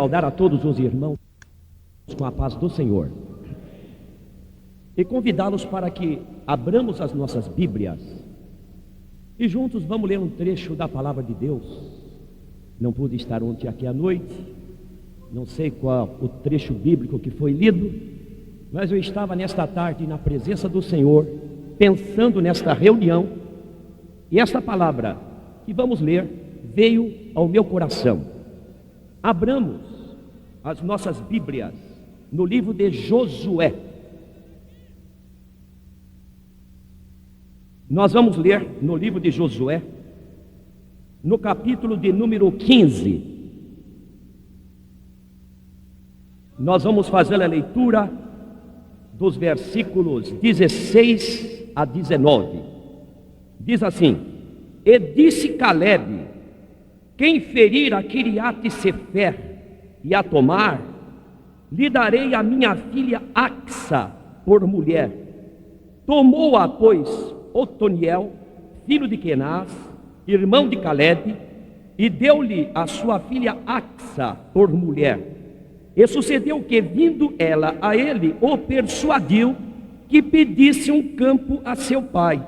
Saudar a todos os irmãos com a paz do Senhor e convidá-los para que abramos as nossas Bíblias e juntos vamos ler um trecho da palavra de Deus. Não pude estar ontem aqui à noite, não sei qual o trecho bíblico que foi lido, mas eu estava nesta tarde na presença do Senhor, pensando nesta reunião, e esta palavra que vamos ler veio ao meu coração. Abramos as nossas Bíblias no livro de Josué. Nós vamos ler no livro de Josué, no capítulo de número 15. Nós vamos fazer a leitura dos versículos 16 a 19. Diz assim: E disse Calebe: Quem ferir a Quiriate-Sefer e a tomar, lhe darei a minha filha Axa por mulher. Tomou-a, pois, Otoniel, filho de Quenaz, irmão de Calebe, e deu-lhe a sua filha Axa por mulher. E sucedeu que, vindo ela a ele, o persuadiu que pedisse um campo a seu pai.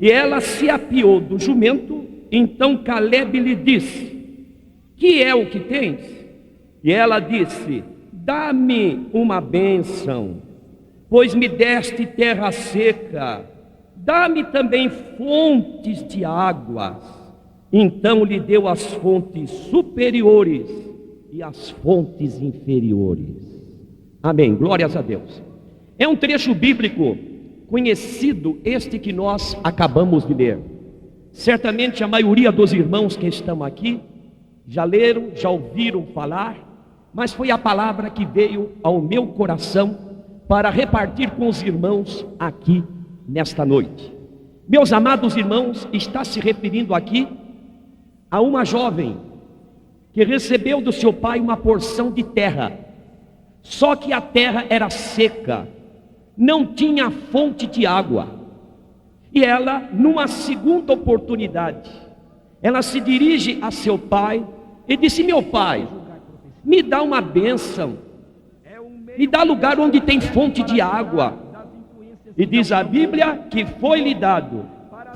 E ela se apiou do jumento. Então Calebe lhe disse: Que é o que tens? E ela disse: Dá-me uma bênção, pois me deste terra seca. Dá-me também fontes de águas. Então lhe deu as fontes superiores e as fontes inferiores. Amém, glórias a Deus. É um trecho bíblico conhecido este que nós acabamos de ler. Certamente a maioria dos irmãos que estão aqui já leram, já ouviram falar, mas foi a palavra que veio ao meu coração para repartir com os irmãos aqui nesta noite. Meus amados irmãos, está se referindo aqui a uma jovem que recebeu do seu pai uma porção de terra, só que a terra era seca, não tinha fonte de água. E ela, numa segunda oportunidade, ela se dirige a seu pai e disse: Meu pai, me dá uma bênção, me dá lugar onde tem fonte de água. E diz a Bíblia que foi-lhe dado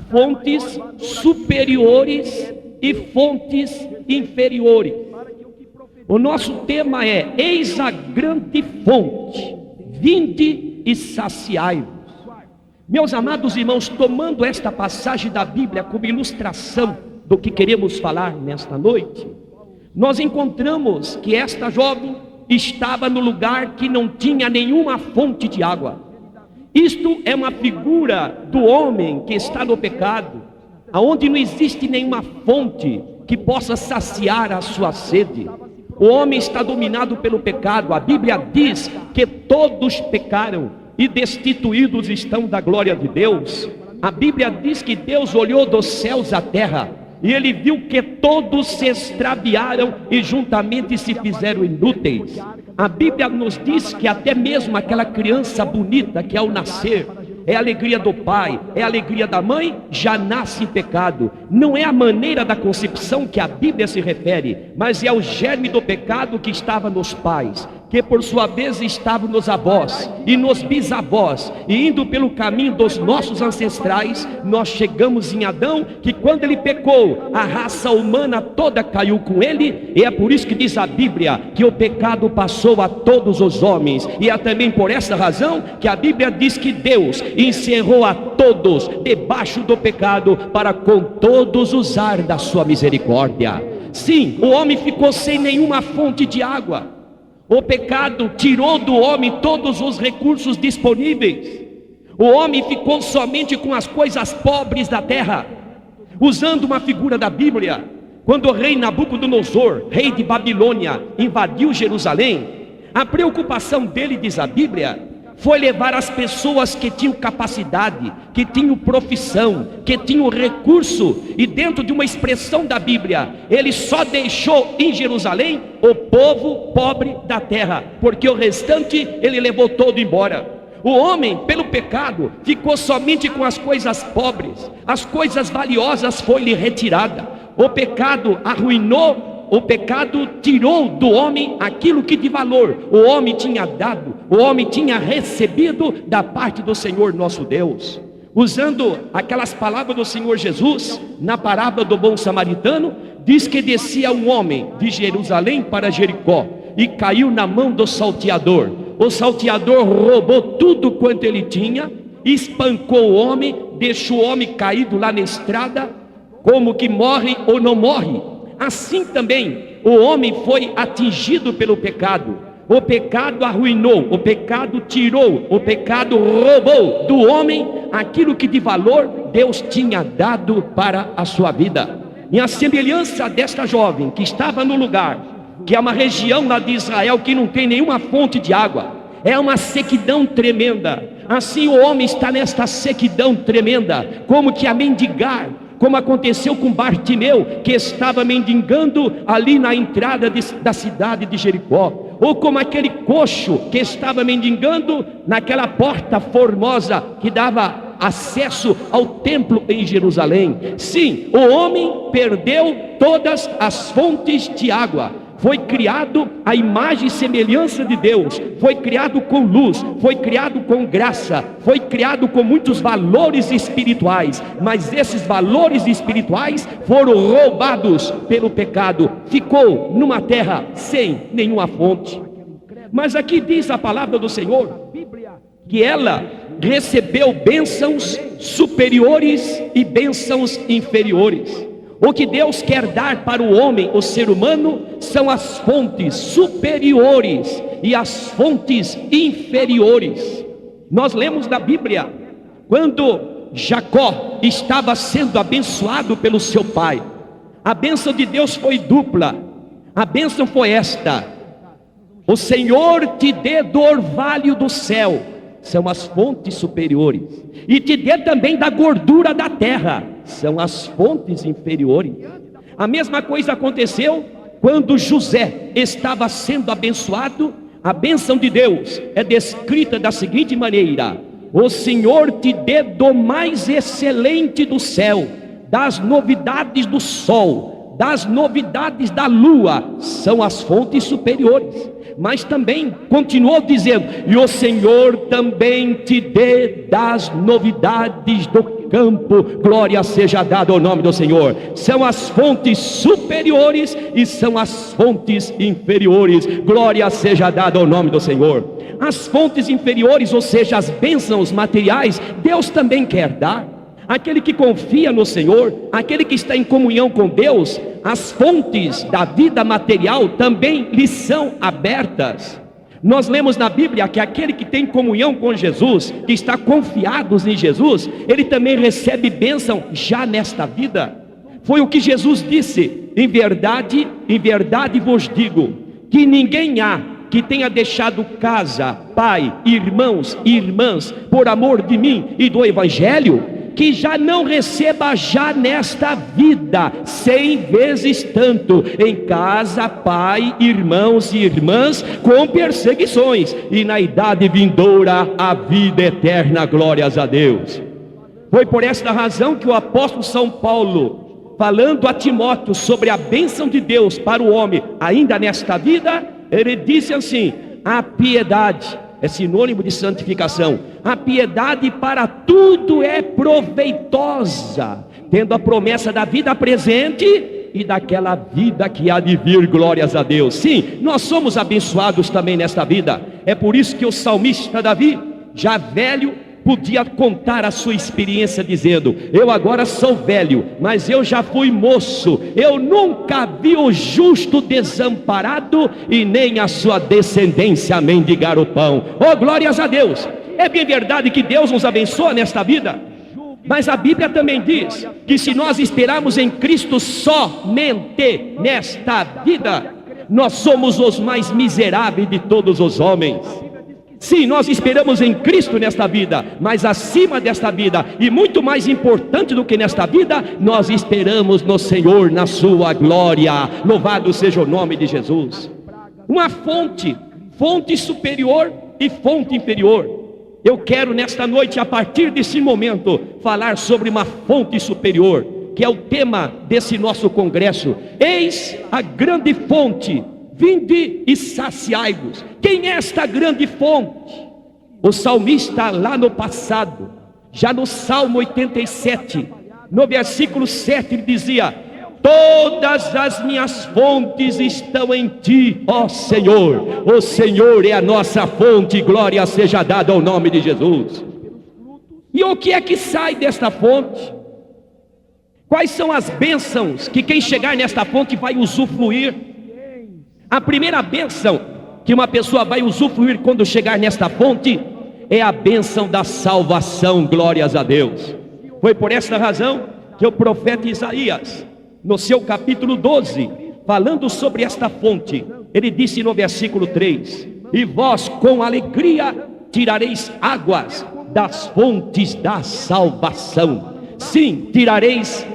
fontes superiores e fontes inferiores. O nosso tema é: Eis a grande fonte, vinde e saciai-vos. Meus amados irmãos, tomando esta passagem da Bíblia como ilustração do que queremos falar nesta noite, nós encontramos que esta jovem estava no lugar que não tinha nenhuma fonte de água. Isto é uma figura do homem que está no pecado, aonde não existe nenhuma fonte que possa saciar a sua sede. O homem está dominado pelo pecado. A Bíblia diz que todos pecaram e destituídos estão da glória de Deus. A Bíblia diz que Deus olhou dos céus à terra e ele viu que todos se extraviaram e juntamente se fizeram inúteis. A Bíblia nos diz que até mesmo aquela criança bonita que ao nascer é a alegria do pai, é a alegria da mãe, já nasce em pecado. Não é a maneira da concepção que a Bíblia se refere, mas é o germe do pecado que estava nos pais, que por sua vez estavam nos avós e nos bisavós, e indo pelo caminho dos nossos ancestrais, nós chegamos em Adão, que quando ele pecou, a raça humana toda caiu com ele, e é por isso que diz a Bíblia que o pecado passou a todos os homens, e é também por essa razão que a Bíblia diz que Deus encerrou a todos debaixo do pecado, para com todos usar da sua misericórdia. Sim, o homem ficou sem nenhuma fonte de água. O pecado tirou do homem todos os recursos disponíveis. O homem ficou somente com as coisas pobres da terra. Usando uma figura da Bíblia, quando o rei Nabucodonosor, rei de Babilônia, invadiu Jerusalém, a preocupação dele, diz a Bíblia, foi levar as pessoas que tinham capacidade, que tinham profissão, que tinham recurso. E dentro de uma expressão da Bíblia, ele só deixou em Jerusalém o povo pobre da terra, porque o restante ele levou todo embora. O homem, pelo pecado, ficou somente com as coisas pobres. As coisas valiosas foi-lhe retirada. O pecado arruinou o pecado tirou do homem aquilo que de valor o homem tinha dado, o homem tinha recebido da parte do Senhor nosso Deus. Usando aquelas palavras do Senhor Jesus, na parábola do bom samaritano, diz que descia um homem de Jerusalém para Jericó e caiu na mão do salteador. O salteador roubou tudo quanto ele tinha, espancou o homem, deixou o homem caído lá na estrada, como que morre ou não morre. Assim também o homem foi atingido pelo pecado. O pecado arruinou, o pecado tirou, o pecado roubou do homem aquilo que de valor Deus tinha dado para a sua vida. E a semelhança desta jovem que estava no lugar, que é uma região lá de Israel que não tem nenhuma fonte de água, é uma sequidão tremenda. Assim o homem está nesta sequidão tremenda, como que a mendigar, como aconteceu com Bartimeu, que estava mendigando ali na entrada da cidade de Jericó, ou como aquele coxo que estava mendigando naquela porta formosa que dava acesso ao templo em Jerusalém. Sim, o homem perdeu todas as fontes de água. Foi criado à imagem e semelhança de Deus, foi criado com luz, foi criado com graça, foi criado com muitos valores espirituais, mas esses valores espirituais foram roubados pelo pecado, ficou numa terra sem nenhuma fonte. Mas aqui diz a palavra do Senhor, que ela recebeu bênçãos superiores e bênçãos inferiores. O que Deus quer dar para o homem, o ser humano, são as fontes superiores e as fontes inferiores. Nós lemos na Bíblia, quando Jacó estava sendo abençoado pelo seu pai, a bênção de Deus foi dupla. A bênção foi esta: o Senhor te dê do orvalho do céu, são as fontes superiores, e te dê também da gordura da terra, são as fontes inferiores. A mesma coisa aconteceu quando José estava sendo abençoado. A bênção de Deus é descrita da seguinte maneira: o Senhor te dê do mais excelente do céu, das novidades do sol, das novidades da lua, são as fontes superiores. Mas também continuou dizendo: e o Senhor também te dê das novidades do campo, glória seja dada ao nome do Senhor. São as fontes superiores e são as fontes inferiores, glória seja dada ao nome do Senhor. As fontes inferiores, ou seja, as bênçãos materiais, Deus também quer dar. Aquele que confia no Senhor, aquele que está em comunhão com Deus, as fontes da vida material também lhe são abertas. Nós lemos na Bíblia que aquele que tem comunhão com Jesus, que está confiado em Jesus, ele também recebe bênção já nesta vida. Foi o que Jesus disse: em verdade vos digo, que ninguém há que tenha deixado casa, pai, irmãos e irmãs, por amor de mim e do Evangelho, que já não receba já nesta vida 100 vezes tanto, em casa, pai, irmãos e irmãs, com perseguições, e na idade vindoura a vida eterna, glórias a Deus. Foi por esta razão que o apóstolo São Paulo, falando a Timóteo sobre a bênção de Deus para o homem ainda nesta vida, ele disse assim: a piedade é sinônimo de santificação. A piedade para tudo é proveitosa, tendo a promessa da vida presente e daquela vida que há de vir, glórias a Deus. Sim, nós somos abençoados também nesta vida. É por isso que o salmista Davi, já velho, podia contar a sua experiência dizendo: eu agora sou velho, mas eu já fui moço, eu nunca vi o justo desamparado e nem a sua descendência mendigar o pão. Oh, glórias a Deus! É bem verdade que Deus nos abençoa nesta vida, mas a Bíblia também diz que se nós esperarmos em Cristo somente nesta vida, nós somos os mais miseráveis de todos os homens. Sim, nós esperamos em Cristo nesta vida, mas acima desta vida, e muito mais importante do que nesta vida, nós esperamos no Senhor, na sua glória. Louvado seja o nome de Jesus. Uma fonte superior e fonte inferior. Eu quero nesta noite, a partir desse momento, falar sobre uma fonte superior. que é o tema desse nosso congresso. Eis a grande fonte, vinde e saciai-vos. Quem é esta grande fonte? O salmista lá no passado, já no Salmo 87, no versículo 7, ele dizia: todas as minhas fontes estão em ti, ó Senhor. O Senhor é a nossa fonte, glória seja dada ao nome de Jesus. E o que é que sai desta fonte? Quais são as bênçãos que quem chegar nesta fonte vai usufruir? A primeira bênção que uma pessoa vai usufruir quando chegar nesta fonte é a bênção da salvação, glórias a Deus. Foi por esta razão que o profeta Isaías, no seu capítulo 12, falando sobre esta fonte, ele disse no versículo 3: e vós com alegria tirareis águas das fontes da salvação. Sim, tirareis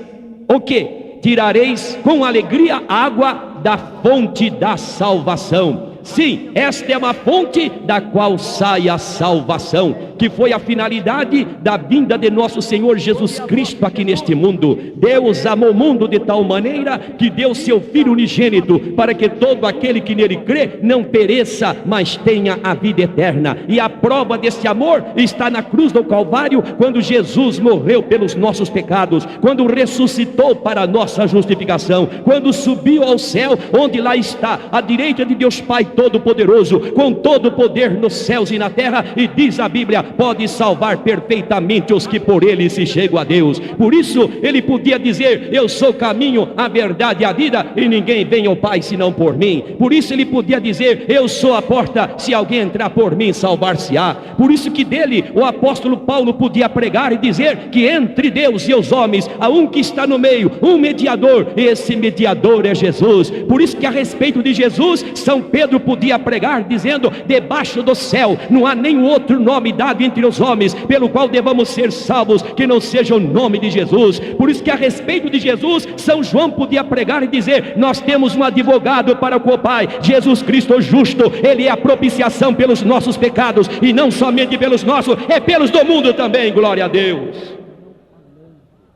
o quê? Tirareis com alegria água da fonte da salvação. Sim, esta é uma fonte da qual sai a salvação, que foi a finalidade da vinda de nosso Senhor Jesus Cristo aqui neste mundo. Deus amou o mundo de tal maneira que deu seu Filho unigênito, para que todo aquele que nele crê não pereça, mas tenha a vida eterna. E a prova desse amor está na cruz do Calvário, quando Jesus morreu pelos nossos pecados, quando ressuscitou para a nossa justificação, quando subiu ao céu, onde lá está à direita de Deus Pai Todo-Poderoso, com todo o poder nos céus e na terra, e diz a Bíblia, pode salvar perfeitamente os que por ele se chegam a Deus. Por isso ele podia dizer: eu sou o caminho, a verdade e a vida, e ninguém vem ao Pai senão por mim. Por isso ele podia dizer: eu sou a porta, se alguém entrar por mim salvar-se-á. Por isso que dele o apóstolo Paulo podia pregar e dizer que entre Deus e os homens há um que está no meio, um mediador, esse mediador é Jesus. Por isso que a respeito de Jesus, São Pedro podia pregar dizendo: debaixo do céu não há nenhum outro nome dado entre os homens pelo qual devamos ser salvos, que não seja o nome de Jesus. Por isso que a respeito de Jesus, São João podia pregar e dizer: nós temos um advogado para com o Pai, Jesus Cristo justo. Ele é a propiciação pelos nossos pecados, e não somente pelos nossos, é pelos do mundo também, glória a Deus.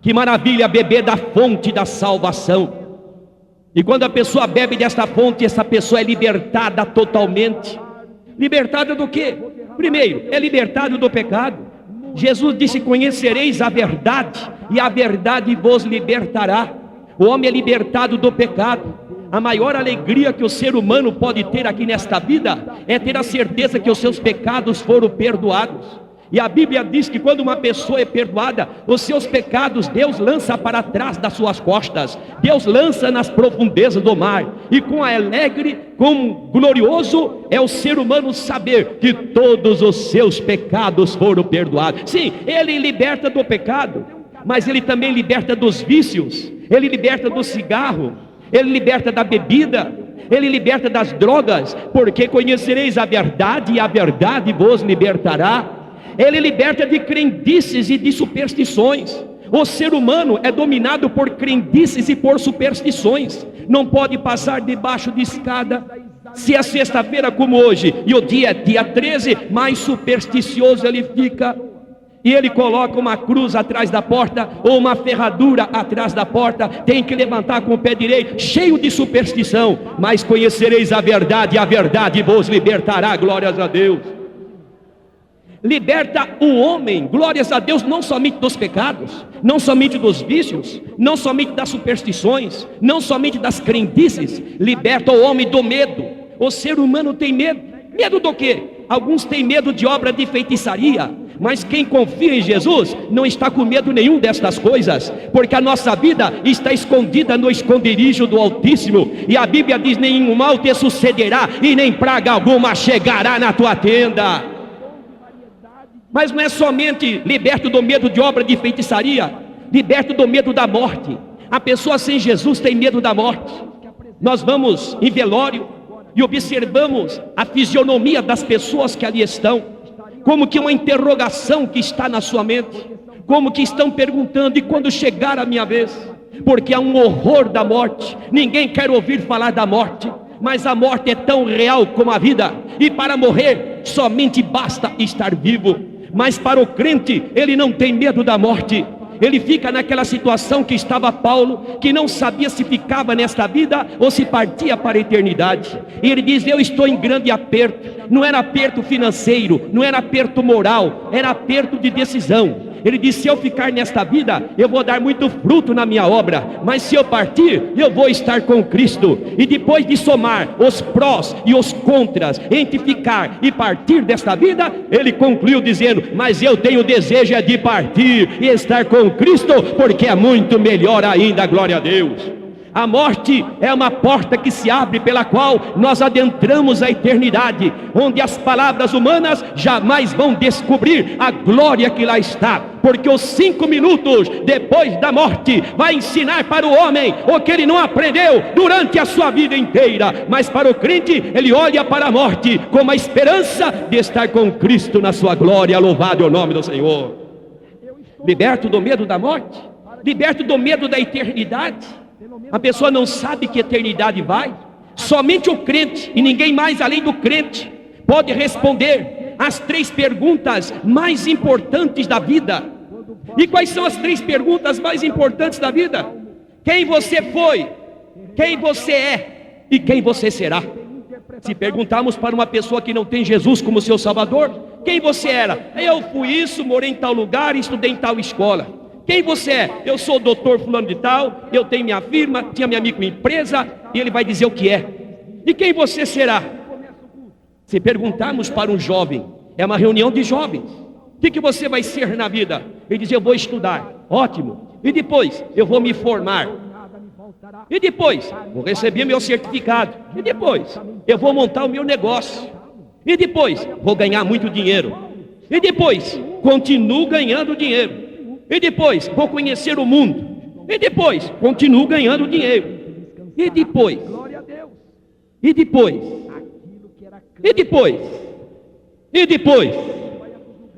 Que maravilha beber da fonte da salvação. E quando a pessoa bebe desta fonte, essa pessoa é libertada totalmente. Libertada do quê? Primeiro, é libertado do pecado. Jesus disse: conhecereis a verdade, e a verdade vos libertará. O homem é libertado do pecado. A maior alegria que o ser humano pode ter aqui nesta vida é ter a certeza que os seus pecados foram perdoados. E a Bíblia diz que quando uma pessoa é perdoada, os seus pecados Deus lança para trás das suas costas, Deus lança nas profundezas do mar. E com alegre, com glorioso é o ser humano saber que todos os seus pecados foram perdoados. Sim, ele liberta do pecado, mas ele também liberta dos vícios, ele liberta do cigarro, ele liberta da bebida, ele liberta das drogas, porque conhecereis a verdade, e a verdade vos libertará. Ele liberta de crendices e de superstições. O ser humano é dominado por crendices e por superstições. Não pode passar debaixo de escada. Se é sexta-feira como hoje, e o dia é dia 13, mais supersticioso ele fica. E ele coloca uma cruz atrás da porta, ou uma ferradura atrás da porta, tem que levantar com o pé direito, cheio de superstição. Mas conhecereis a verdade, e a verdade vos libertará, glórias a Deus. Liberta o homem, glórias a Deus, não somente dos pecados, não somente dos vícios, não somente das superstições, não somente das crendices. Liberta o homem do medo. O ser humano tem medo. Medo do quê? Alguns têm medo de obra de feitiçaria, mas quem confia em Jesus não está com medo nenhum destas coisas, porque a nossa vida está escondida no esconderijo do Altíssimo. E a Bíblia diz: nenhum mal te sucederá, e nem praga alguma chegará na tua tenda. Mas não é somente liberto do medo de obra de feitiçaria, liberto do medo da morte. A pessoa sem Jesus tem medo da morte. Nós vamos em velório e observamos a fisionomia das pessoas que ali estão, como que uma interrogação que está na sua mente, como que estão perguntando: e quando chegar a minha vez? Porque há um horror da morte. Ninguém quer ouvir falar da morte, mas a morte é tão real como a vida, e para morrer somente basta estar vivo. Mas para o crente, ele não tem medo da morte. ele fica naquela situação que estava Paulo, que não sabia se ficava nesta vida ou se partia para a eternidade. E ele diz: eu estou em grande aperto. Não era aperto financeiro, não era aperto moral, era aperto de decisão. Ele disse: se eu ficar nesta vida, eu vou dar muito fruto na minha obra, mas se eu partir, eu vou estar com Cristo. E depois de somar os prós e os contras entre ficar e partir desta vida, ele concluiu dizendo: mas eu tenho desejo de partir e estar com Cristo, porque é muito melhor ainda, glória a Deus. A morte é uma porta que se abre, pela qual nós adentramos a eternidade, onde as palavras humanas jamais vão descobrir a glória que lá está, porque os 5 minutos depois da morte vai ensinar para o homem o que ele não aprendeu durante a sua vida inteira. Mas para o crente, ele olha para a morte com a esperança de estar com Cristo na sua glória. Louvado é o nome do Senhor. Liberto do medo da morte, liberto do medo da eternidade. A pessoa não sabe que eternidade vai. Somente o crente, e ninguém mais além do crente, pode responder as 3 perguntas mais importantes da vida. E quais são as 3 perguntas mais importantes da vida? Quem você foi, quem você é e quem você será. Se perguntarmos para uma pessoa que não tem Jesus como seu Salvador: quem você era? Eu fui isso, morei em tal lugar, estudei em tal escola. Quem você é? Eu sou o doutor fulano de tal, eu tenho minha firma, tinha minha microempresa. E ele vai dizer o que é. E quem você será? Se perguntarmos para um jovem, é uma reunião de jovens: o que você vai ser na vida? Ele diz: eu vou estudar. Ótimo. E depois? Eu vou me formar. E depois? Vou receber meu certificado. E depois? Eu vou montar o meu negócio. E depois? Vou ganhar muito dinheiro. E depois? Continuo ganhando dinheiro. E depois? Vou conhecer o mundo. E depois? Continuo ganhando dinheiro. E depois? E depois? E depois? E depois?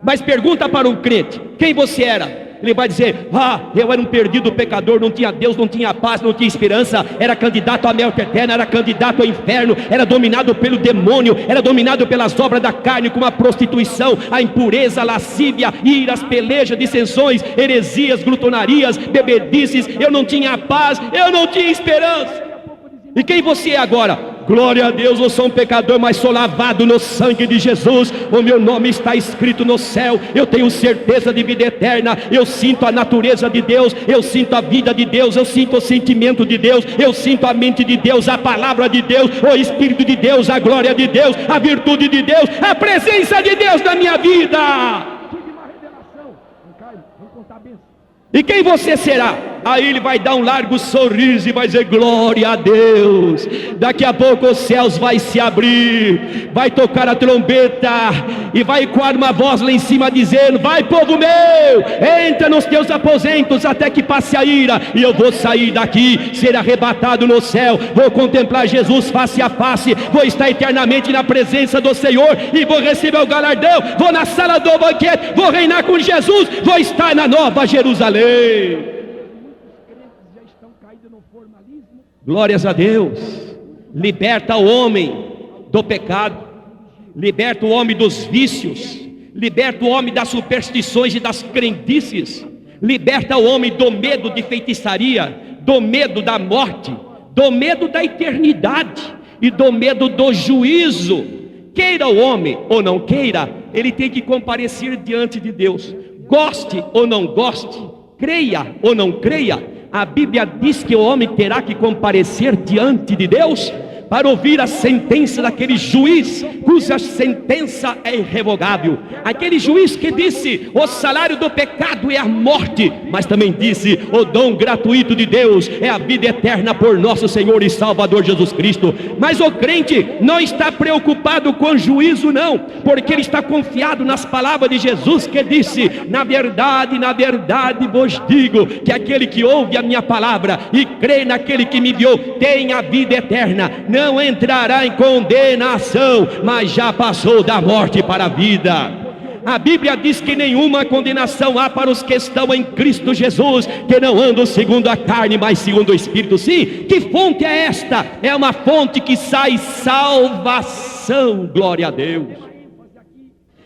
Mas pergunta para um crente: quem você era? Ele vai dizer: eu era um perdido pecador, não tinha Deus, não tinha paz, não tinha esperança, era candidato à morte eterna, era candidato ao inferno, era dominado pelo demônio, era dominado pelas obras da carne, como a prostituição, a impureza, a lascívia, iras, pelejas, dissensões, heresias, glutonarias, bebedices. Eu não tinha paz, eu não tinha esperança. E quem você é agora? Glória a Deus, eu sou um pecador, mas sou lavado no sangue de Jesus. O meu nome está escrito no céu. Eu tenho certeza de vida eterna. Eu sinto a natureza de Deus, eu sinto a vida de Deus, eu sinto o sentimento de Deus, eu sinto a mente de Deus, a palavra de Deus, o Espírito de Deus, a glória de Deus, a virtude de Deus, a presença de Deus na minha vida. E quem você será? Aí ele vai dar um largo sorriso e vai dizer: glória a Deus. Daqui a pouco os céus vai se abrir, vai tocar a trombeta e vai ecoar uma voz lá em cima dizendo: vai, povo meu, entra nos teus aposentos até que passe a ira. E eu vou sair daqui, ser arrebatado no céu, vou contemplar Jesus face a face, vou estar eternamente na presença do Senhor e vou receber o galardão. Vou na sala do banquete, vou reinar com Jesus, vou estar na Nova Jerusalém. Glórias a Deus. Liberta o homem do pecado, liberta o homem dos vícios, liberta o homem das superstições e das crendices, liberta o homem do medo de feitiçaria, do medo da morte, do medo da eternidade e do medo do juízo. Queira o homem ou não queira, ele tem que comparecer diante de Deus. Goste ou não goste, creia ou não creia, a Bíblia diz que o homem terá que comparecer diante de Deus para ouvir a sentença daquele juiz, cuja sentença é irrevogável. Aquele juiz que disse: o salário do pecado é a morte, mas também disse: o dom gratuito de Deus é a vida eterna por nosso Senhor e Salvador Jesus Cristo. Mas o crente não está preocupado com juízo não, porque ele está confiado nas palavras de Jesus, que disse: na verdade vos digo, que aquele que ouve a minha palavra e crê naquele que me enviou, tem a vida eterna, não entrará em condenação, mas já passou da morte para a vida. A Bíblia diz que nenhuma condenação há para os que estão em Cristo Jesus, que não andam segundo a carne, mas segundo o Espírito. Sim, que fonte é esta? É uma fonte que sai salvação, glória a Deus.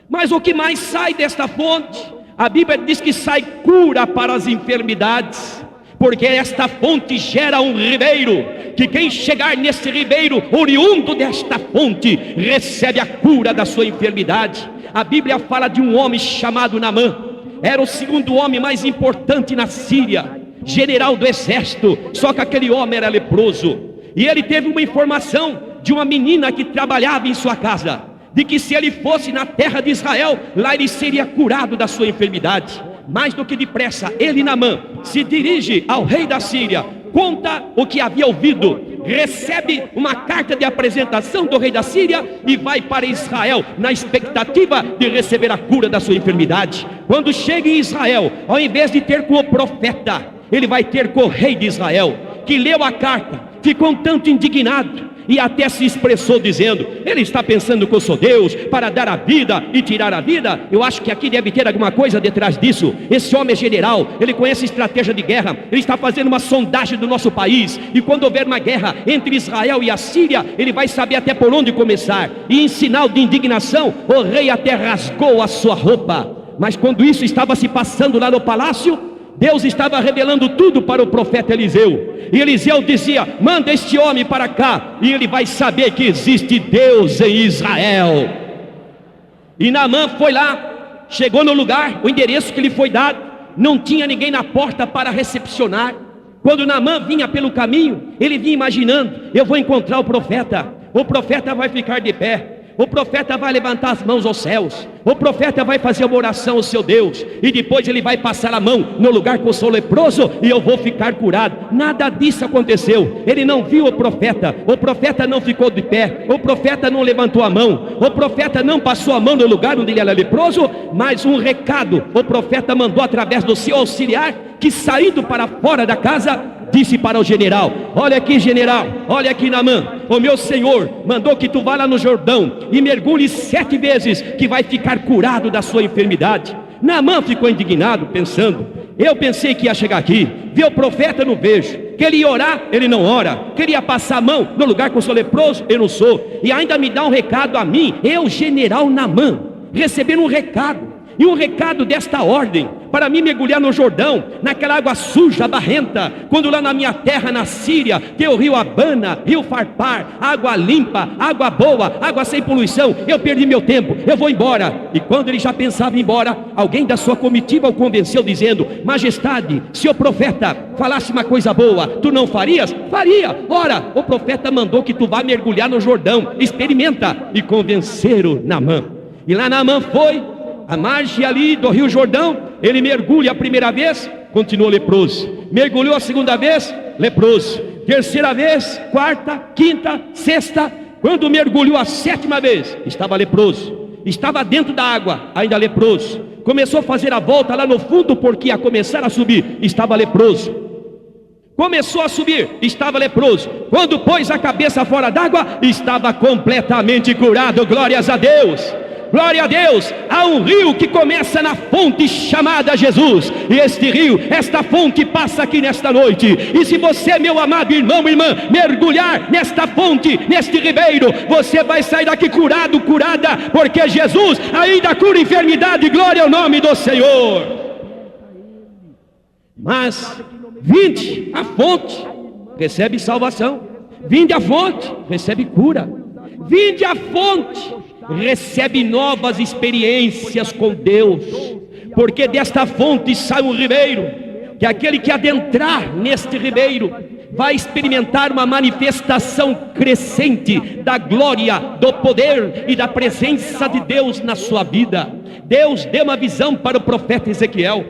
Mas o que mais sai desta fonte? A Bíblia diz que sai cura para as enfermidades, porque esta fonte gera um ribeiro, que quem chegar nesse ribeiro, oriundo desta fonte, recebe a cura da sua enfermidade. A Bíblia fala de um homem chamado Naamã, era o segundo homem mais importante na Síria, general do exército, só que aquele homem era leproso, e ele teve uma informação de uma menina que trabalhava em sua casa, de que se ele fosse na terra de Israel, lá ele seria curado da sua enfermidade. Mais do que depressa, ele, Naamã, se dirige ao rei da Síria, conta o que havia ouvido, recebe uma carta de apresentação do rei da Síria e vai para Israel, na expectativa de receber a cura da sua enfermidade. Quando chega em Israel, ao invés de ter com o profeta, ele vai ter com o rei de Israel, que leu a carta, ficou um tanto indignado, e até se expressou dizendo: ele está pensando que eu sou Deus para dar a vida e tirar a vida? Eu acho que aqui deve ter alguma coisa detrás disso. Esse homem é general, ele conhece estratégia de guerra, ele está fazendo uma sondagem do nosso país, e quando houver uma guerra entre Israel e a Síria, ele vai saber até por onde começar. E em sinal de indignação, o rei até rasgou a sua roupa. Mas quando isso estava se passando lá no palácio, Deus estava revelando tudo para o profeta Eliseu, e Eliseu dizia: manda este homem para cá, e ele vai saber que existe Deus em Israel. E Naamã foi lá, chegou no lugar, o endereço que lhe foi dado, não tinha ninguém na porta para recepcionar. Quando Naamã vinha pelo caminho, ele vinha imaginando: eu vou encontrar o profeta vai ficar de pé, o profeta vai levantar as mãos aos céus, o profeta vai fazer uma oração ao seu Deus, e depois ele vai passar a mão no lugar que eu sou leproso, e eu vou ficar curado. Nada disso aconteceu. Ele não viu o profeta não ficou de pé, o profeta não levantou a mão, o profeta não passou a mão no lugar onde ele era leproso. Mas um recado o profeta mandou através do seu auxiliar, que saindo para fora da casa, disse para o general: olha aqui, general, olha aqui, Naamã, o meu senhor mandou que tu vá lá no Jordão e mergulhe 7 vezes, que vai ficar curado da sua enfermidade. Naamã ficou indignado, pensando: eu pensei que ia chegar aqui, ver o profeta, não vejo, que ele ia orar, ele não ora, queria passar a mão no lugar que eu sou leproso, eu não sou, e ainda me dá um recado a mim, eu, general Naamã, recebendo um recado, e um recado desta ordem, para mim mergulhar no Jordão, naquela água suja, barrenta, quando lá na minha terra, na Síria, tem o rio Abana, rio Farpar, água limpa, água boa, água sem poluição. Eu perdi meu tempo, eu vou embora. E quando ele já pensava em ir embora, alguém da sua comitiva o convenceu, dizendo: majestade, se o profeta falasse uma coisa boa, tu não farias? Faria. Ora, o profeta mandou que tu vá mergulhar no Jordão, experimenta. E convenceram Naamã, e lá Naamã foi à margem ali do rio Jordão. Ele mergulha a primeira vez, continuou leproso. Mergulhou a segunda vez, leproso. Terceira vez, quarta, quinta, sexta. Quando mergulhou a 7ª vez, estava leproso. Estava dentro da água, ainda leproso. Começou a fazer a volta lá no fundo, porque ia começar a subir, estava leproso. Começou a subir, estava leproso. Quando pôs a cabeça fora d'água, estava completamente curado. Glórias a Deus. Glória a Deus. Há um rio que começa na fonte chamada Jesus, e este rio, esta fonte passa aqui nesta noite. E se você, meu amado irmão e irmã, mergulhar nesta fonte, neste ribeiro, você vai sair daqui curado, curada, porque Jesus ainda cura enfermidade. Glória ao nome do Senhor. Mas vinde à fonte, recebe salvação. Vinde à fonte, recebe cura. Vinde à fonte, recebe novas experiências com Deus, porque desta fonte sai um ribeiro, que aquele que adentrar neste ribeiro vai experimentar uma manifestação crescente da glória, do poder e da presença de Deus na sua vida. Deus deu uma visão para o profeta Ezequiel.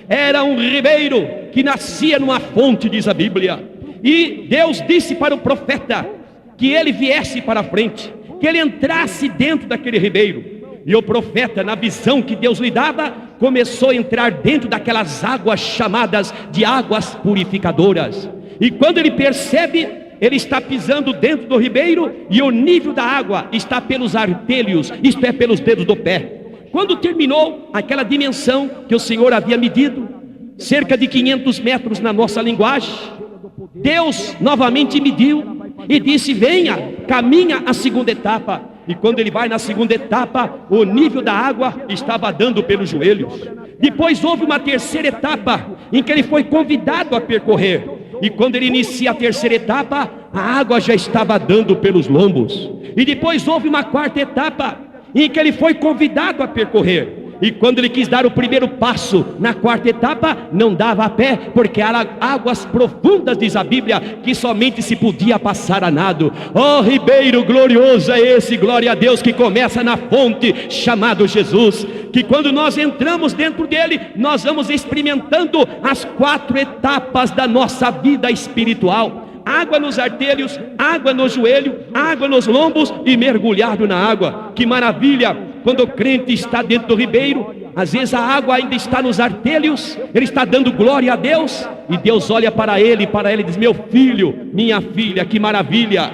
Era um ribeiro que nascia numa fonte, diz a Bíblia, e Deus disse para o profeta que ele viesse para a frente, que ele entrasse dentro daquele ribeiro. E o profeta, na visão que Deus lhe dava, começou a entrar dentro daquelas águas chamadas de águas purificadoras. E quando ele percebe, ele está pisando dentro do ribeiro, e o nível da água está pelos artelhos, isto é, pelos dedos do pé. Quando terminou aquela dimensão que o Senhor havia medido, cerca de 500 metros na nossa linguagem, Deus novamente mediu e disse: venha, caminha a segunda etapa. E quando ele vai na segunda etapa, o nível da água estava dando pelos joelhos. Depois houve uma terceira etapa, em que ele foi convidado a percorrer. E quando ele inicia a terceira etapa, a água já estava dando pelos lombos. E depois houve uma quarta etapa, em que ele foi convidado a percorrer. E quando ele quis dar o primeiro passo na quarta etapa, não dava a pé, porque eram águas profundas, diz a Bíblia, que somente se podia passar a nado. Oh, ribeiro glorioso é esse, glória a Deus, que começa na fonte chamado Jesus, que quando nós entramos dentro dele, nós vamos experimentando as 4 etapas da nossa vida espiritual: água nos artérios, água no joelho, água nos lombos e mergulhado na água. Que maravilha! Quando o crente está dentro do ribeiro, às vezes a água ainda está nos artérios, ele está dando glória a Deus, e Deus olha para ele e diz: meu filho, minha filha, que maravilha!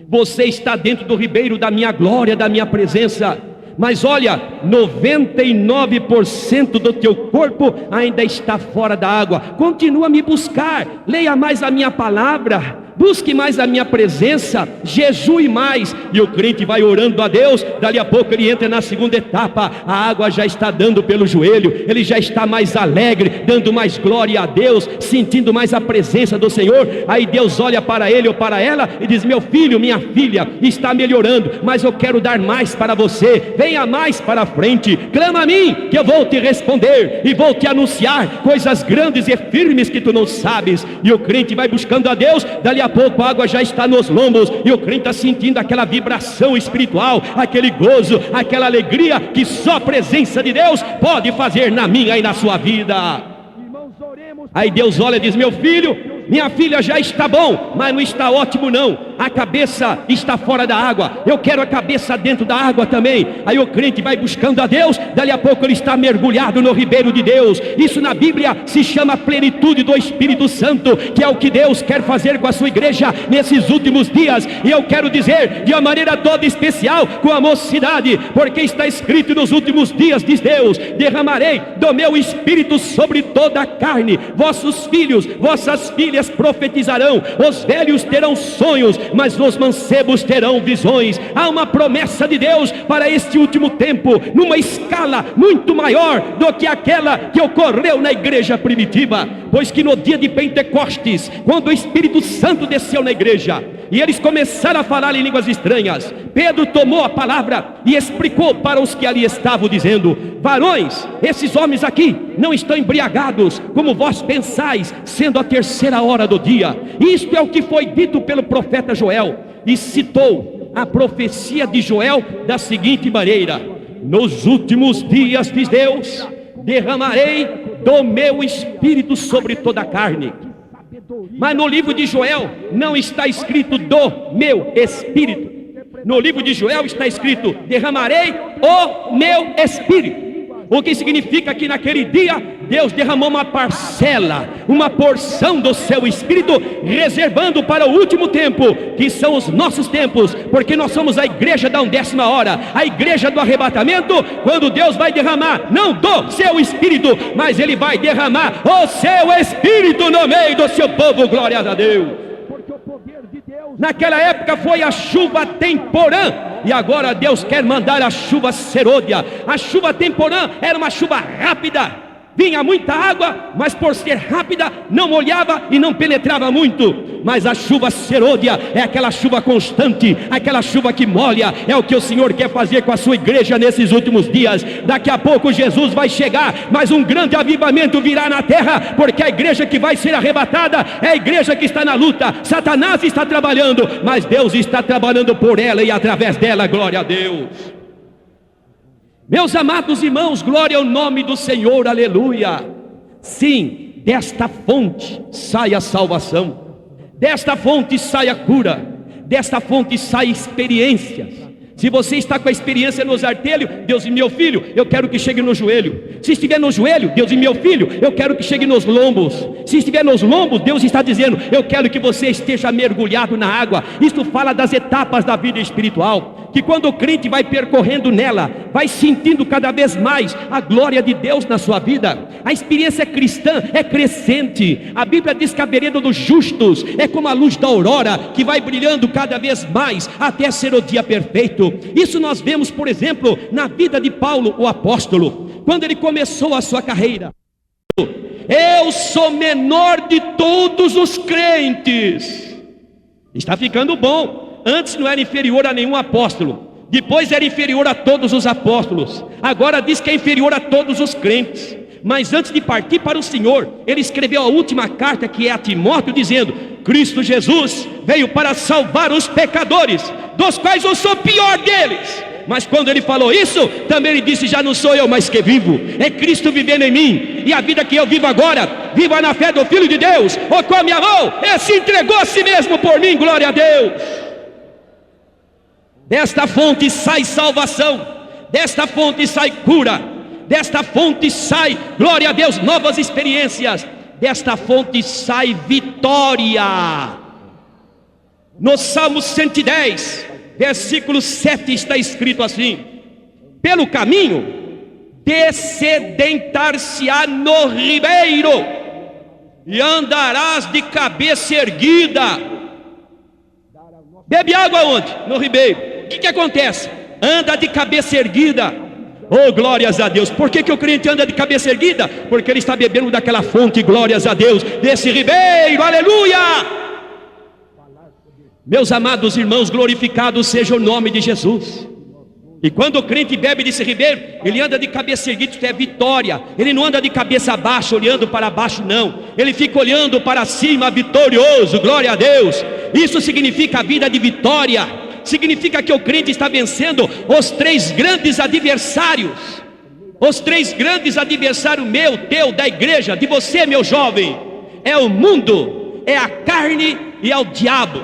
Você está dentro do ribeiro da minha glória, da minha presença. Mas olha, 99% do teu corpo ainda está fora da água. Continua a me buscar, leia mais a minha palavra, busque mais a minha presença, jejue mais. E o crente vai orando a Deus. Dali a pouco ele entra na segunda etapa, a água já está dando pelo joelho, ele já está mais alegre, dando mais glória a Deus, sentindo mais a presença do Senhor. Aí Deus olha para ele ou para ela e diz: meu filho, minha filha, está melhorando, mas eu quero dar mais para você. Venha mais para frente, clama a mim, que eu vou te responder e vou te anunciar coisas grandes e firmes que tu não sabes. E o crente vai buscando a Deus. Dali a pouco a água já está nos lombos, e o crente está sentindo aquela vibração espiritual, aquele gozo, aquela alegria que só a presença de Deus pode fazer na minha e na sua vida. Aí Deus olha e diz: meu filho, minha filha, já está bom, mas não está ótimo não. A cabeça está fora da água, eu quero a cabeça dentro da água também. Aí o crente vai buscando a Deus, dali a pouco ele está mergulhado no ribeiro de Deus. Isso na Bíblia se chama plenitude do Espírito Santo, que é o que Deus quer fazer com a sua igreja nesses últimos dias. E eu quero dizer de uma maneira toda especial com a mocidade, porque está escrito: nos últimos dias, diz Deus, derramarei do meu Espírito sobre toda a carne. Vossos filhos, vossas filhas profetizarão, os velhos terão sonhos, mas os mancebos terão visões. Há uma promessa de Deus para este último tempo, numa escala muito maior do que aquela que ocorreu na igreja primitiva. Pois que no dia de Pentecostes, quando o Espírito Santo desceu na igreja e eles começaram a falar em línguas estranhas, Pedro tomou a palavra e explicou para os que ali estavam, dizendo: varões, esses homens aqui não estão embriagados como vós pensais, sendo a 3ª hora do dia. Isto é o que foi dito pelo profeta Joel, e citou a profecia de Joel da seguinte maneira: nos últimos dias, diz Deus, derramarei do meu Espírito sobre toda a carne. Mas no livro de Joel não está escrito do meu Espírito. No livro de Joel está escrito: derramarei o meu Espírito. O que significa que naquele dia Deus derramou uma parcela, uma porção do seu Espírito, reservando para o último tempo, que são os nossos tempos, porque nós somos a igreja da 10ª hora, a igreja do arrebatamento, quando Deus vai derramar, não do seu Espírito, mas Ele vai derramar o seu Espírito no meio do seu povo. Glória a Deus. Naquela época foi a chuva temporã, e agora Deus quer mandar a chuva serôdia. A chuva temporã era uma chuva rápida, vinha muita água, mas por ser rápida não molhava e não penetrava muito. Mas a chuva serôdia é aquela chuva constante, aquela chuva que molha. É o que o Senhor quer fazer com a sua igreja nesses últimos dias. Daqui a pouco Jesus vai chegar, mas um grande avivamento virá na terra, porque a igreja que vai ser arrebatada é a igreja que está na luta. Satanás está trabalhando, mas Deus está trabalhando por ela e através dela. Glória a Deus. Meus amados irmãos, glória ao nome do Senhor, aleluia. Sim, desta fonte sai a salvação, desta fonte sai a cura, desta fonte sai experiências. Se você está com a experiência nos artérios, Deus e meu filho, eu quero que chegue no joelho. Se estiver no joelho, Deus e meu filho, eu quero que chegue nos lombos. Se estiver nos lombos, Deus está dizendo: eu quero que você esteja mergulhado na água. Isso fala das etapas da vida espiritual. que quando o crente vai percorrendo nela, vai sentindo cada vez mais a glória de Deus na sua vida. A experiência cristã é crescente. A Bíblia diz que a vereda dos justos é como a luz da aurora, que vai brilhando cada vez mais até ser o dia perfeito. Isso nós vemos, por exemplo, na vida de Paulo, o apóstolo, quando ele começou a sua carreira. Eu sou menor de todos os crentes. Está ficando bom. Antes não era inferior a nenhum apóstolo, depois era inferior a todos os apóstolos, agora diz que é inferior a todos os crentes. Mas antes de partir para o Senhor, ele escreveu a última carta, que é a Timóteo, dizendo: Cristo Jesus veio para salvar os pecadores, dos quais eu sou pior deles. Mas quando ele falou isso, também ele disse: já não sou eu mais que vivo, é Cristo vivendo em mim. E a vida que eu vivo agora, viva na fé do Filho de Deus, o qual me amou e se entregou a si mesmo por mim. Glória a Deus. Desta fonte sai salvação, desta fonte sai cura, desta fonte sai, glória a Deus, novas experiências, desta fonte sai vitória. No Salmo 110, versículo 7 está escrito assim: pelo caminho descedentar-se-á no ribeiro, e andarás de cabeça erguida. Bebe água onde? No ribeiro. O que acontece? Anda de cabeça erguida. Oh, glórias a Deus. Por que o crente anda de cabeça erguida? Porque ele está bebendo daquela fonte, glórias a Deus, desse ribeiro, aleluia. Meus amados irmãos, glorificado seja o nome de Jesus. E quando o crente bebe desse ribeiro, ele anda de cabeça erguida, isso é vitória. Ele não anda de cabeça baixa, olhando para baixo, não. Ele fica olhando para cima, vitorioso, glória a Deus. Isso significa a vida de vitória. Significa que o crente está vencendo os três grandes adversários. Os três grandes adversários, meu, teu, da igreja, de você, meu jovem. É o mundo, é a carne e é o diabo.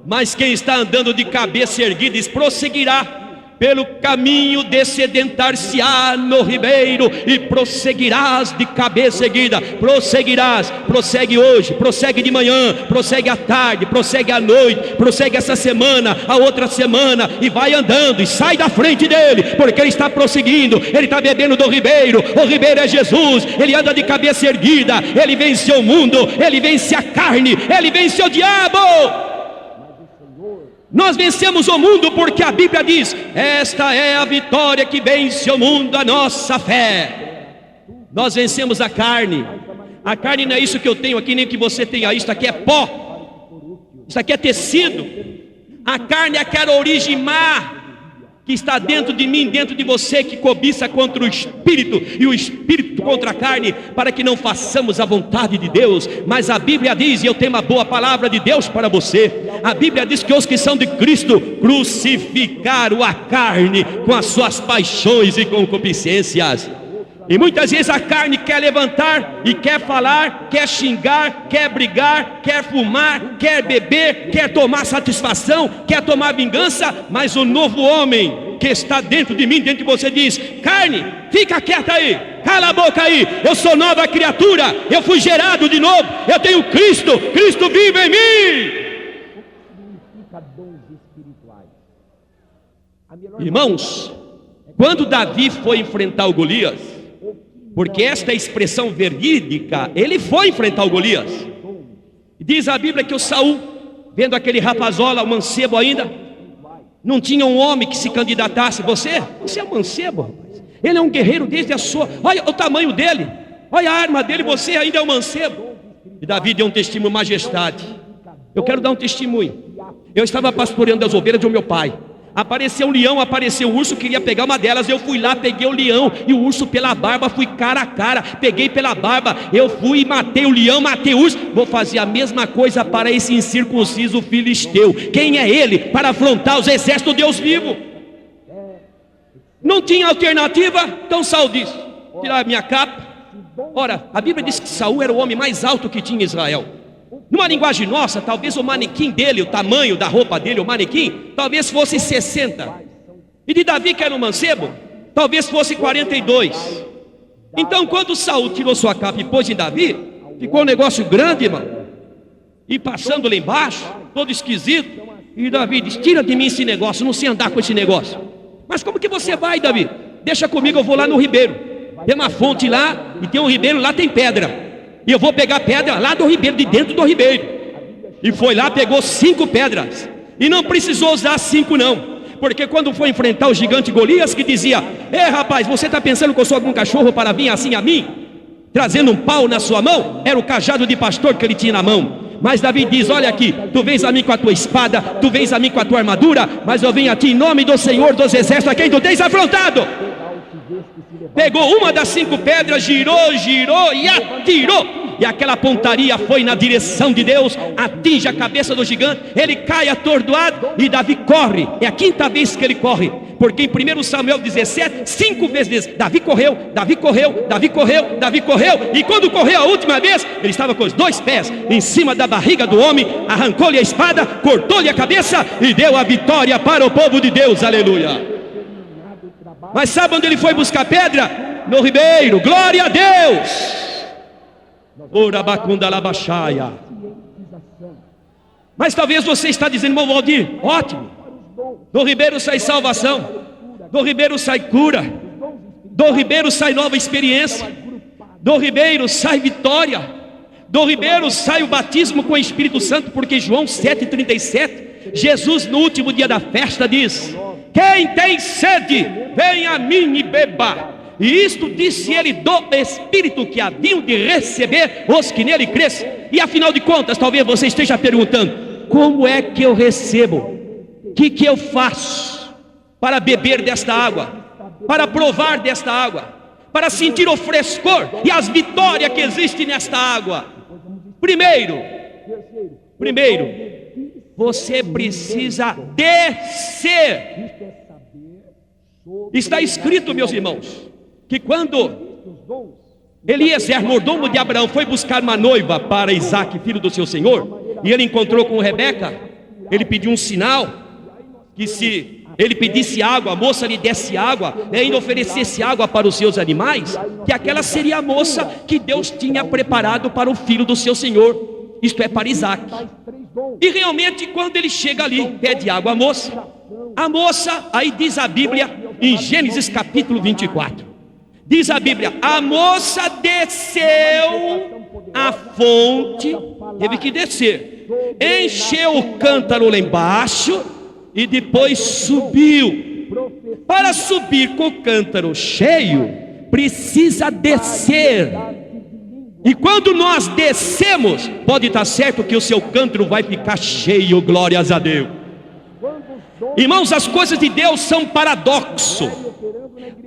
Mas quem está andando de cabeça erguida prosseguirá pelo caminho, descedentar-se-á no ribeiro, e prosseguirás de cabeça erguida. Prosseguirás, prossegue hoje, prossegue de manhã, prossegue à tarde, prossegue à noite, prossegue essa semana, a outra semana, e vai andando, e sai da frente dele, porque ele está prosseguindo, ele está bebendo do ribeiro. O ribeiro é Jesus, ele anda de cabeça erguida, ele vence o mundo, ele vence a carne, ele vence o diabo. Nós vencemos o mundo porque a Bíblia diz: esta é a vitória que vence o mundo, a nossa fé. Nós vencemos a carne. A carne não é isso que eu tenho aqui, nem que você tenha. Isso aqui é pó, isso aqui é tecido. A carne é aquela origem má que está dentro de mim, dentro de você, que cobiça contra o Espírito, e o Espírito contra a carne, para que não façamos a vontade de Deus. Mas a Bíblia diz, e eu tenho uma boa palavra de Deus para você, a Bíblia diz que os que são de Cristo crucificaram a carne com as suas paixões e concupiscências. E muitas vezes a carne quer levantar e quer falar, quer xingar, quer brigar, quer fumar, quer beber, quer tomar satisfação, quer tomar vingança. Mas o novo homem que está dentro de mim, dentro de você, diz: carne, fica quieta aí, cala a boca aí, eu sou nova criatura, eu fui gerado de novo, eu tenho Cristo, Cristo vive em mim. Irmãos, quando Davi foi enfrentar o Golias, porque esta é a expressão verídica, ele foi enfrentar o Golias. Diz a Bíblia que o Saul, vendo aquele rapazola, o mancebo ainda, não tinha um homem que se candidatasse. Você é um mancebo, rapaz. Ele é um guerreiro desde a sua, olha o tamanho dele, olha a arma dele, você ainda é um mancebo. E Davi deu um testemunho, majestade. Eu quero dar um testemunho. Eu estava pastoreando as ovelhas do meu pai. Apareceu um leão, apareceu um urso, queria pegar uma delas. Eu fui lá, peguei o leão e o urso pela barba, fui cara a cara, peguei pela barba, eu fui e matei o leão, matei o urso. Vou fazer a mesma coisa para esse incircunciso filisteu. Quem é ele para afrontar os exércitos do Deus vivo? Não tinha alternativa, então Saul disse: tirar a minha capa. Ora, a Bíblia diz que Saul era o homem mais alto que tinha em Israel. Numa linguagem nossa, talvez o manequim dele, o tamanho da roupa dele, o manequim, talvez fosse 60. E de Davi, que era um mancebo, talvez fosse 42. Então, quando Saul tirou sua capa e pôs em Davi, ficou um negócio grande, irmão. E passando lá embaixo, todo esquisito. E Davi diz: tira de mim esse negócio, não sei andar com esse negócio. Mas como que você vai, Davi? Deixa comigo, eu vou lá no ribeiro. Tem uma fonte lá, e tem um ribeiro, lá tem pedra. E eu vou pegar pedra lá do ribeiro, de dentro do ribeiro. E foi lá, pegou 5 pedras. E não precisou usar 5 não. Porque quando foi enfrentar o gigante Golias, que dizia: rapaz, você está pensando que eu sou algum cachorro para vir assim a mim? Trazendo um pau na sua mão? Era o cajado de pastor que ele tinha na mão. Mas Davi diz: olha aqui, tu vens a mim com a tua espada, tu vens a mim com a tua armadura, mas eu venho a ti em nome do Senhor dos Exércitos, a quem tu tens afrontado. Pegou uma das 5 pedras, girou e atirou. E aquela pontaria foi na direção de Deus, atinge a cabeça do gigante, ele cai atordoado e Davi corre. É a 5ª vez que ele corre, porque em 1 Samuel 17, 5 vezes Davi correu, e quando correu a última vez, ele estava com os 2 pés em cima da barriga do homem, arrancou-lhe a espada, cortou-lhe a cabeça e deu a vitória para o povo de Deus, aleluia. Mas sabe onde ele foi buscar pedra? No ribeiro, glória a Deus. Mas talvez você está dizendo: irmão Valdir, ótimo, do ribeiro sai salvação, do ribeiro sai cura, do ribeiro sai nova experiência, do ribeiro sai vitória, do ribeiro sai o batismo com o Espírito Santo, porque João 7,37, Jesus no último dia da festa diz: quem tem sede, vem a mim e beba. E isto disse ele do Espírito que haviam de receber os que nele crescem. E afinal de contas, talvez você esteja perguntando: como é que eu recebo? O que eu faço para beber desta água? Para provar desta água? Para sentir o frescor e as vitórias que existem nesta água? Primeiro, você precisa descer. Está escrito, meus irmãos, que quando Eliezer, mordomo de Abraão, foi buscar uma noiva para Isaque, filho do seu senhor, e ele encontrou com Rebeca, ele pediu um sinal, que se ele pedisse água, a moça lhe desse água, e ainda oferecesse água para os seus animais, que aquela seria a moça que Deus tinha preparado para o filho do seu senhor, isto é, para Isaque. E realmente quando ele chega ali, pede água à moça, aí diz a Bíblia, em Gênesis capítulo 24, diz a Bíblia: a moça desceu a fonte, teve que descer, encheu o cântaro lá embaixo e depois subiu. Para subir com o cântaro cheio, precisa descer. E quando nós descemos, pode estar certo que o seu cântaro vai ficar cheio, glórias a Deus. Irmãos, as coisas de Deus são paradoxo.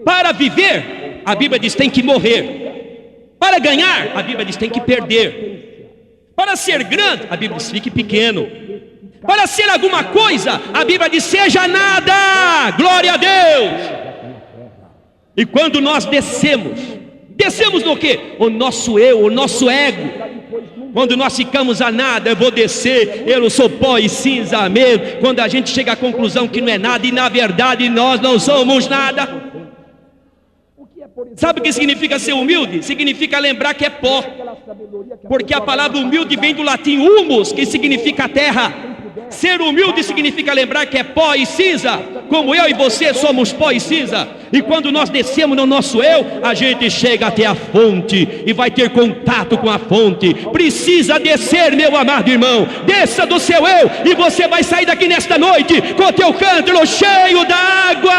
Para viver, a Bíblia diz tem que morrer. Para ganhar, a Bíblia diz tem que perder. Para ser grande, a Bíblia diz fique pequeno. Para ser alguma coisa, a Bíblia diz seja nada, glória a Deus. E quando nós descemos no que? O nosso eu, o nosso ego. Quando nós ficamos a nada, eu vou descer, eu não sou pó e cinza mesmo. Quando a gente chega à conclusão que não é nada, e na verdade nós não somos nada. Sabe o que significa ser humilde? Significa lembrar que é pó. Porque a palavra humilde vem do latim humus, que significa terra. Ser humilde significa lembrar que é pó e cinza, como eu e você somos pó e cinza. E quando nós descemos no nosso eu, a gente chega até a fonte e vai ter contato com a fonte. Precisa descer, meu amado irmão. Desça do seu eu e você vai sair daqui nesta noite com o teu cântaro cheio d'água.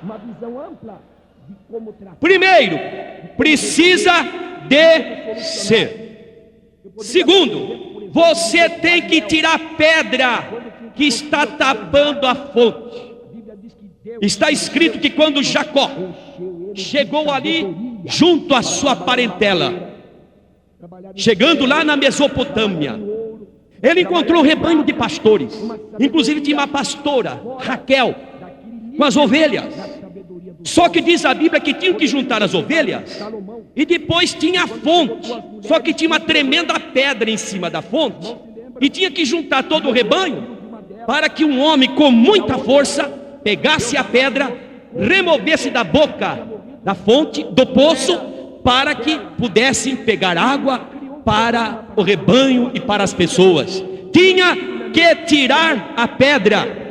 Uma visão ampla de como tratar. Primeiro, precisa descer. Segundo, você tem que tirar a pedra que está tapando a fonte. Está escrito que quando Jacó chegou ali junto à sua parentela, chegando lá na Mesopotâmia, ele encontrou um rebanho de pastores. Inclusive tinha uma pastora, Raquel, com as ovelhas. Só que diz a Bíblia que tinham que juntar as ovelhas e depois tinha a fonte. Só que tinha uma tremenda pedra em cima da fonte e tinha que juntar todo o rebanho para que um homem com muita força pegasse a pedra, removesse da boca da fonte, do poço, para que pudessem pegar água para o rebanho e para as pessoas. Tinha que tirar a pedra.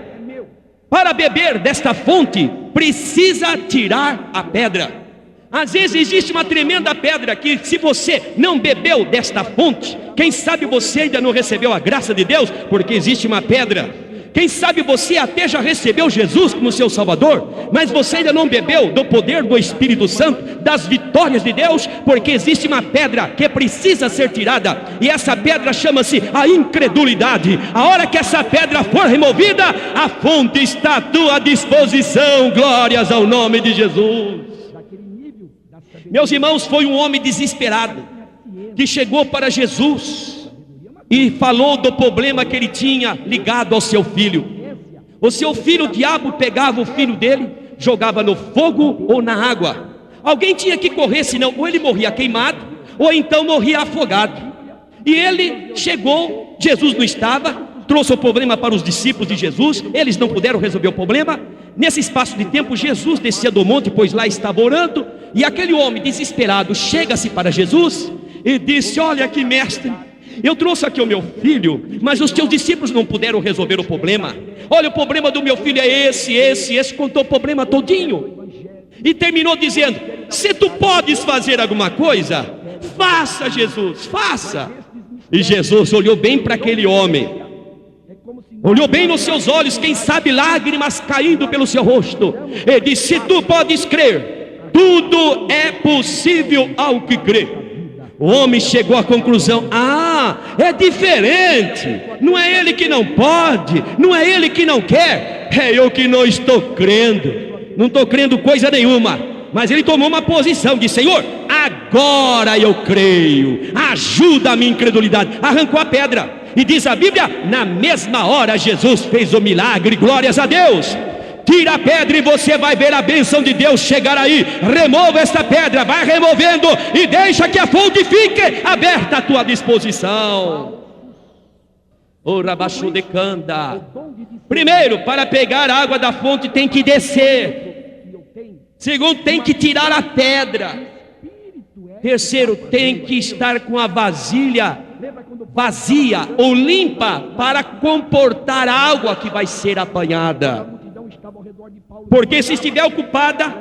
Para beber desta fonte, precisa tirar a pedra. Às vezes existe uma tremenda pedra que, se você não bebeu desta fonte, quem sabe você ainda não recebeu a graça de Deus, porque existe uma pedra. Quem sabe você até já recebeu Jesus como seu Salvador, mas você ainda não bebeu do poder do Espírito Santo, das vitórias de Deus, porque existe uma pedra que precisa ser tirada, e essa pedra chama-se a incredulidade. A hora que essa pedra for removida, a fonte está à tua disposição. Glórias ao nome de Jesus. Meus irmãos, foi um homem desesperado que chegou para Jesus e falou do problema que ele tinha ligado ao seu filho. O seu filho, o diabo pegava o filho dele, jogava no fogo ou na água. Alguém tinha que correr, senão ou ele morria queimado, ou então morria afogado. E ele chegou, Jesus não estava, trouxe o problema para os discípulos de Jesus, eles não puderam resolver o problema. Nesse espaço de tempo, Jesus descia do monte, pois lá estava orando, e aquele homem desesperado chega-se para Jesus e disse: olha aqui, mestre, eu trouxe aqui o meu filho, mas os teus discípulos não puderam resolver o problema. Olha, o problema do meu filho é esse, contou o problema todinho. E terminou dizendo: se tu podes fazer alguma coisa, faça, Jesus, faça. E Jesus olhou bem para aquele homem, olhou bem nos seus olhos, quem sabe lágrimas caindo pelo seu rosto, e disse: se tu podes crer, tudo é possível ao que crê. O homem chegou à conclusão: é diferente, não é ele que não pode, não é ele que não quer, é eu que não estou crendo, não estou crendo coisa nenhuma. Mas ele tomou uma posição, disse: Senhor, agora eu creio, ajuda a minha incredulidade. Arrancou a pedra, e diz a Bíblia, na mesma hora Jesus fez o milagre. Glórias a Deus. Tira a pedra e você vai ver a bênção de Deus chegar aí. Remova esta pedra, vai removendo, e deixa que a fonte fique aberta à tua disposição. O Rabachu de Canda. Primeiro, para pegar a água da fonte tem que descer. Segundo, tem que tirar a pedra. Terceiro, tem que estar com a vasilha vazia ou limpa para comportar a água que vai ser apanhada. Porque se estiver ocupada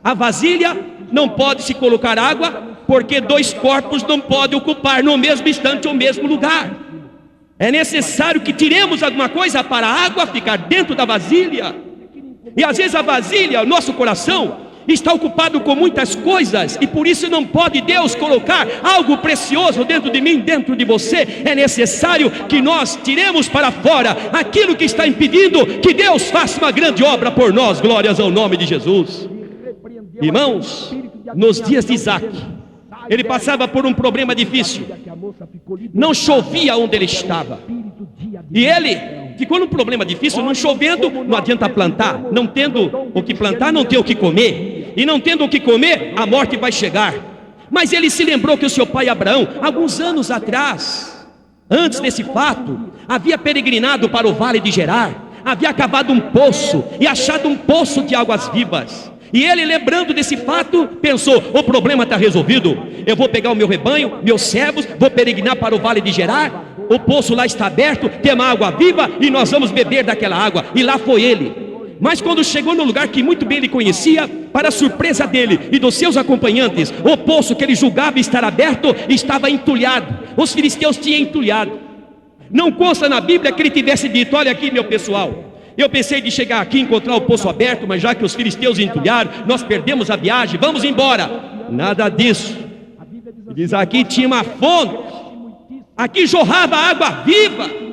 a vasilha, não pode se colocar água, porque dois corpos não podem ocupar no mesmo instante o mesmo lugar. É necessário que tiremos alguma coisa para a água ficar dentro da vasilha. E às vezes a vasilha, o nosso coração, está ocupado com muitas coisas, e por isso não pode Deus colocar algo precioso dentro de mim, dentro de você. É necessário que nós tiremos para fora aquilo que está impedindo que Deus faça uma grande obra por nós. Glórias ao nome de Jesus. Irmãos, nos dias de Isaac, ele passava por um problema difícil, não chovia onde ele estava, e ele ficou num problema difícil. Não chovendo, não adianta plantar, não tendo o que plantar, não tem o que comer, e não tendo o que comer, a morte vai chegar. Mas ele se lembrou que o seu pai Abraão, alguns anos atrás, antes desse fato, havia peregrinado para o vale de Gerar, havia cavado um poço e achado um poço de águas vivas. E ele, lembrando desse fato, pensou: o problema está resolvido, eu vou pegar o meu rebanho, meus servos, vou peregrinar para o vale de Gerar, o poço lá está aberto, tem uma água viva, e nós vamos beber daquela água. E lá foi ele. Mas quando chegou no lugar que muito bem ele conhecia, para a surpresa dele e dos seus acompanhantes, o poço que ele julgava estar aberto estava entulhado. Os filisteus tinham entulhado. Não consta na Bíblia que ele tivesse dito: olha aqui, meu pessoal, eu pensei de chegar aqui e encontrar o poço aberto, mas já que os filisteus entulharam, nós perdemos a viagem, vamos embora. Nada disso. Diz: aqui tinha uma fonte, aqui jorrava água viva.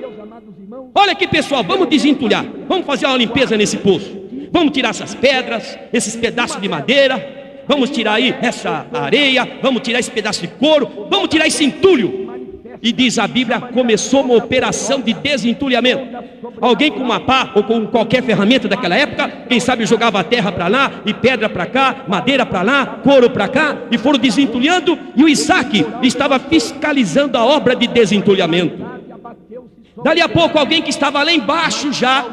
Olha aqui, pessoal, vamos desentulhar, vamos fazer uma limpeza nesse poço, vamos tirar essas pedras, esses pedaços de madeira, vamos tirar aí essa areia, vamos tirar esse pedaço de couro, vamos tirar esse entulho. E diz a Bíblia, começou uma operação de desentulhamento. Alguém com uma pá ou com qualquer ferramenta daquela época, quem sabe jogava a terra para lá, e pedra para cá, madeira para lá, couro para cá, e foram desentulhando. E o Isaac estava fiscalizando a obra de desentulhamento. Dali a pouco, alguém que estava lá embaixo já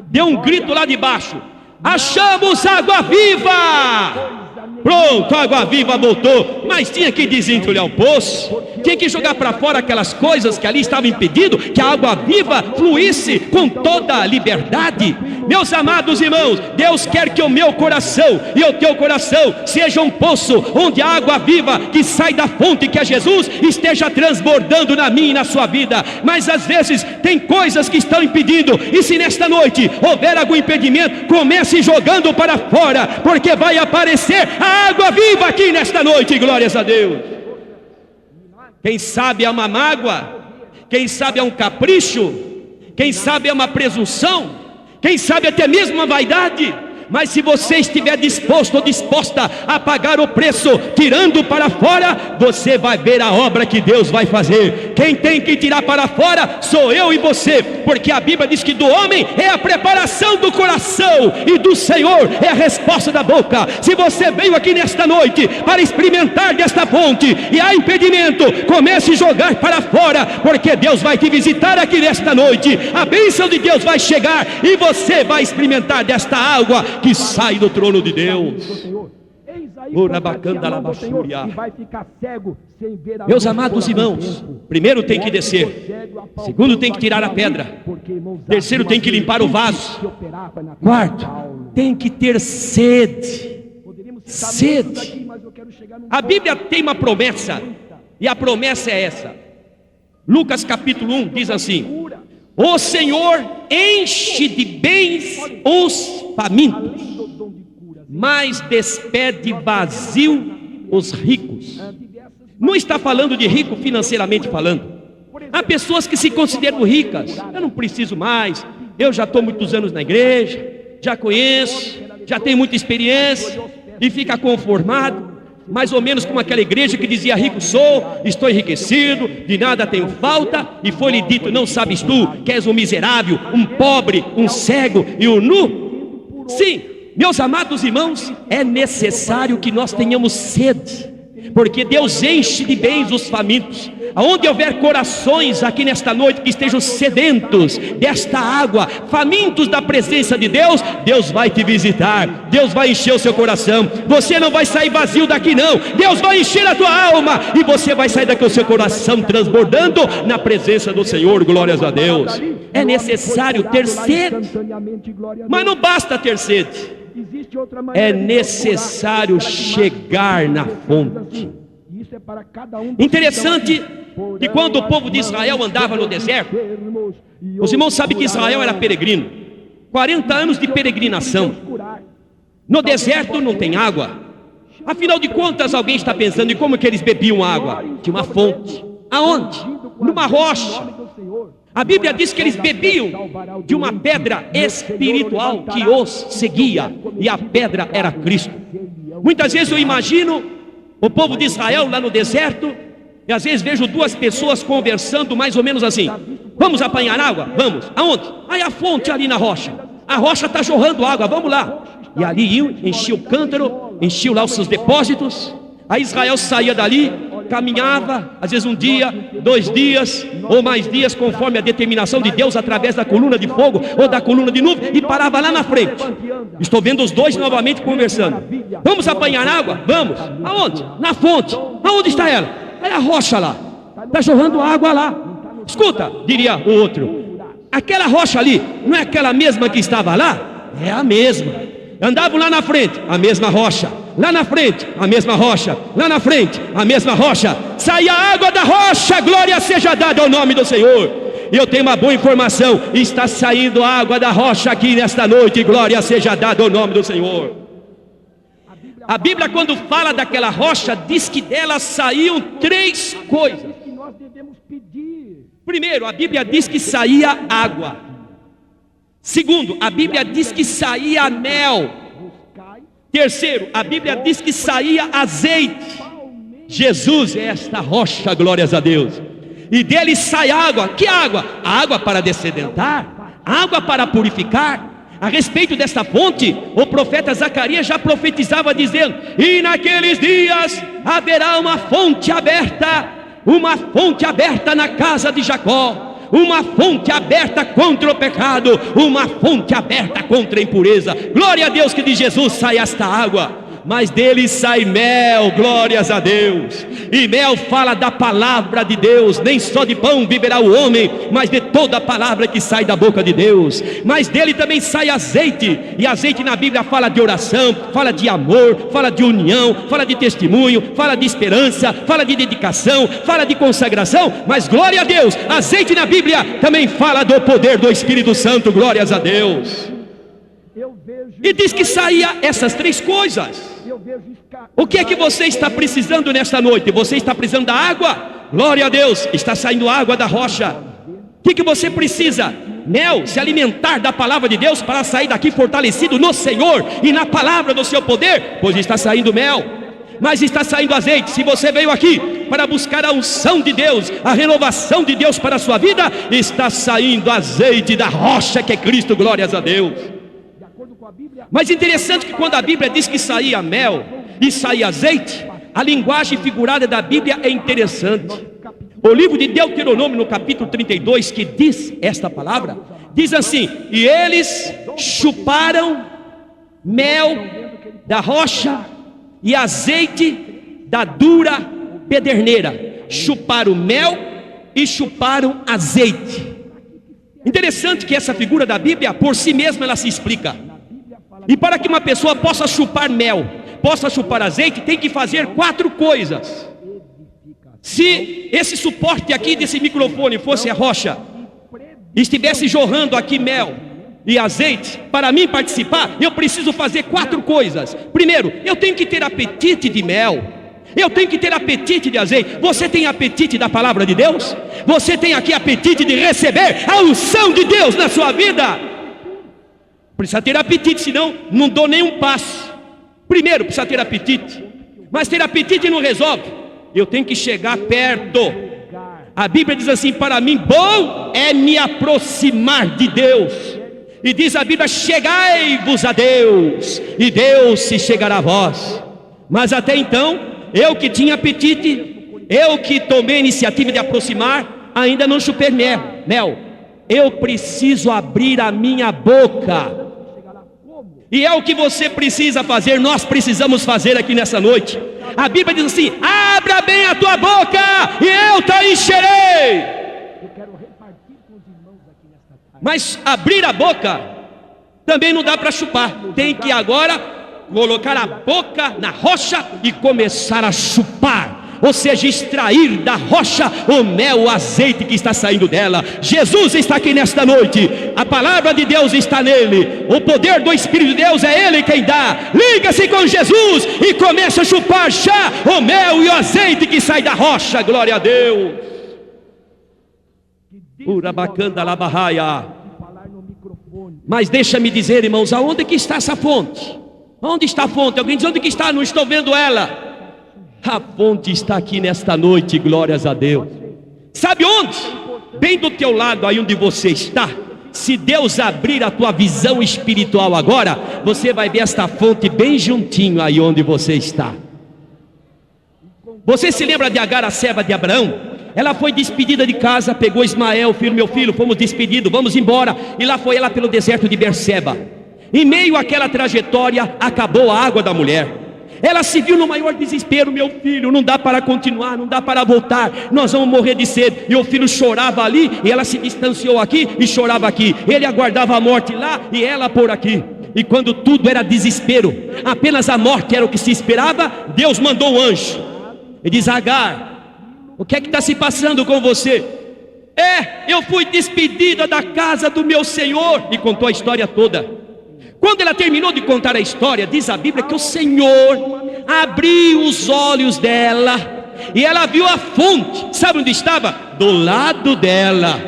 deu um grito lá de baixo: achamos água viva! Pronto, a água viva voltou. Mas tinha que desentulhar o poço, tinha que jogar para fora aquelas coisas que ali estavam impedindo que a água viva fluísse com toda a liberdade. Meus amados irmãos, Deus quer que o meu coração e o teu coração seja um poço onde a água viva que sai da fonte, que é Jesus, esteja transbordando na minha e na sua vida. Mas às vezes tem coisas que estão impedindo, e se nesta noite houver algum impedimento, comece jogando para fora, porque vai aparecer a água viva aqui nesta noite. Glórias a Deus. Quem sabe é uma mágoa, quem sabe é um capricho, quem sabe é uma presunção, quem sabe até mesmo uma vaidade. Mas se você estiver disposto ou disposta a pagar o preço, tirando para fora, você vai ver a obra que Deus vai fazer. Quem tem que tirar para fora sou eu e você, porque a Bíblia diz que do homem é a preparação do coração, e do Senhor é a resposta da boca. Se você veio aqui nesta noite para experimentar desta fonte e há impedimento, comece a jogar para fora, porque Deus vai te visitar aqui nesta noite. A bênção de Deus vai chegar e você vai experimentar desta água que sai do trono de Deus. Meus amados irmãos, primeiro tem que descer, segundo tem que tirar a pedra, terceiro tem que limpar o vaso, quarto tem que ter sede. Sede. A Bíblia tem uma promessa, e a promessa é essa. Lucas capítulo 1 diz assim: o Senhor enche de bens os famintos, mas despede vazio os ricos. Não está falando de rico financeiramente falando. Há pessoas que se consideram ricas. Eu não preciso mais, eu já estou muitos anos na igreja, já conheço, já tenho muita experiência, e fica conformado, mais ou menos como aquela igreja que dizia: rico sou, estou enriquecido, de nada tenho falta, e foi-lhe dito: não sabes tu que és um miserável, um pobre, um cego e um nu? Sim, meus amados irmãos, é necessário que nós tenhamos sede, porque Deus enche de bens os famintos. Aonde houver corações aqui nesta noite que estejam sedentos desta água, famintos da presença de Deus, Deus vai te visitar, Deus vai encher o seu coração. Você não vai sair vazio daqui não, Deus vai encher a tua alma, e você vai sair daqui com o seu coração transbordando na presença do Senhor. Glórias a Deus. É necessário ter sede, mas não basta ter sede, é necessário chegar na fonte. Interessante que quando o povo de Israel andava no deserto, os irmãos sabem que Israel era peregrino, 40 anos de peregrinação. No deserto não tem água. Afinal de contas, alguém está pensando em como que eles bebiam água? De uma fonte. Aonde? Numa rocha. A Bíblia diz que eles bebiam de uma pedra espiritual que os seguia, e a pedra era Cristo. Muitas vezes eu imagino o povo de Israel lá no deserto, e às vezes vejo duas pessoas conversando mais ou menos assim: vamos apanhar água? Vamos. Aonde? Aí a fonte ali na rocha. A rocha está jorrando água, vamos lá. E ali iam, enchia o cântaro, enchiam lá os seus depósitos. Aí Israel saía dali, caminhava, às vezes um dia, 2 dias, ou mais dias, conforme a determinação de Deus, através da coluna de fogo, ou da coluna de nuvem, e parava lá na frente. Estou vendo os dois novamente conversando. Vamos apanhar água? Vamos. Aonde? Na fonte. Aonde está ela? É a rocha lá, está jorrando água lá. Escuta, diria o outro, aquela rocha ali, não é aquela mesma que estava lá? É a mesma. Andavam lá na frente, a mesma rocha. Lá na frente, a mesma rocha. Lá na frente, a mesma rocha. Saía a água da rocha, glória seja dada ao nome do Senhor. E eu tenho uma boa informação: está saindo água da rocha aqui nesta noite, glória seja dada ao nome do Senhor. A Bíblia, quando fala daquela rocha, diz que dela saíam 3 coisas. Primeiro, a Bíblia diz que saía água. Segundo, a Bíblia diz que saía mel. Terceiro, a Bíblia diz que saía azeite. Jesus é esta rocha, glórias a Deus. E dele sai água. Que água? Água para dessedentar, água para purificar. A respeito desta fonte, o profeta Zacarias já profetizava dizendo: e naqueles dias haverá uma fonte aberta na casa de Jacó, uma fonte aberta contra o pecado, uma fonte aberta contra a impureza. Glória a Deus que de Jesus sai esta água. mas dele sai mel, glórias a Deus. E mel fala da palavra de Deus. Nem só de pão viverá o homem, mas de toda a palavra que sai da boca de Deus. Mas dele também sai azeite, e azeite na Bíblia fala de oração, fala de amor, fala de união, fala de testemunho, fala de esperança, fala de dedicação, fala de consagração. Mas glória a Deus, azeite na Bíblia também fala do poder do Espírito Santo, glórias a Deus. E diz que saía essas três coisas. O que é que você está precisando nesta noite? Você está precisando da água? Glória a Deus, está saindo água da rocha. O que você precisa? Mel, se alimentar da palavra de Deus para sair daqui fortalecido no Senhor e na palavra do seu poder, pois está saindo mel, mas está saindo azeite. Se você veio aqui para buscar a unção de Deus, a renovação de Deus para a sua vida, está saindo azeite da rocha que é Cristo, glórias a Deus. Mas interessante que quando a Bíblia diz que saía mel e saía azeite, a linguagem figurada da Bíblia é interessante. O livro de Deuteronômio, no capítulo 32, que diz esta palavra, diz assim: e eles chuparam mel da rocha e azeite da dura pederneira. Chuparam mel e chuparam azeite. Interessante que essa figura da Bíblia, por si mesma, ela se explica. E para que uma pessoa possa chupar mel, possa chupar azeite, tem que fazer 4 coisas. Se esse suporte aqui desse microfone fosse a rocha, e estivesse jorrando aqui mel e azeite, para mim participar, eu preciso fazer 4 coisas. Primeiro, eu tenho que ter apetite de mel, eu tenho que ter apetite de azeite. Você tem apetite da palavra de Deus? Você tem aqui apetite de receber a unção de Deus na sua vida? Precisa ter apetite, senão não dou nenhum passo. Primeiro precisa ter apetite, mas ter apetite não resolve. Eu tenho que chegar perto. A Bíblia diz assim: para mim bom é me aproximar de Deus. E diz a Bíblia: chegai-vos a Deus, e Deus se chegará a vós. Mas até então, eu que tinha apetite, eu que tomei a iniciativa de aproximar, ainda não chupei mel. Eu preciso abrir a minha boca. E é o que você precisa fazer, nós precisamos fazer aqui nessa noite. A Bíblia diz assim: abra bem a tua boca e eu te encherei. Mas abrir a boca também não dá para chupar. Tem que agora colocar a boca na rocha e começar a chupar. Ou seja, extrair da rocha o mel, o azeite que está saindo dela. Jesus está aqui nesta noite, a palavra de Deus está nele, o poder do Espírito de Deus é ele quem dá. Liga-se com Jesus e começa a chupar já o mel e o azeite que sai da rocha, glória a Deus. Urabacanda labarraia. Mas deixa-me dizer, irmãos, aonde que está essa fonte? Onde está a fonte? Alguém diz: onde que está? Não estou vendo ela. A fonte está aqui nesta noite, glórias a Deus. Sabe onde? Bem do teu lado, aí onde você está. Se Deus abrir a tua visão espiritual agora, você vai ver esta fonte bem juntinho aí onde você está. Você se lembra de Agar, a serva de Abraão? Ela foi despedida de casa, pegou Ismael, filho, meu filho, fomos despedidos, vamos embora. E lá foi ela pelo deserto de Berseba. Em meio àquela trajetória, acabou a água da mulher. Ela se viu no maior desespero: meu filho, não dá para continuar, não dá para voltar, nós vamos morrer de sede. E o filho chorava ali, e ela se distanciou aqui e chorava aqui. Ele aguardava a morte lá e ela por aqui. E quando tudo era desespero, apenas a morte era o que se esperava, Deus mandou um anjo e diz: Agar, o que é que está se passando com você? Eu fui despedida da casa do meu Senhor. E contou a história toda. Quando ela terminou de contar a história, diz a Bíblia que o Senhor abriu os olhos dela e ela viu a fonte. Sabe onde estava? Do lado dela.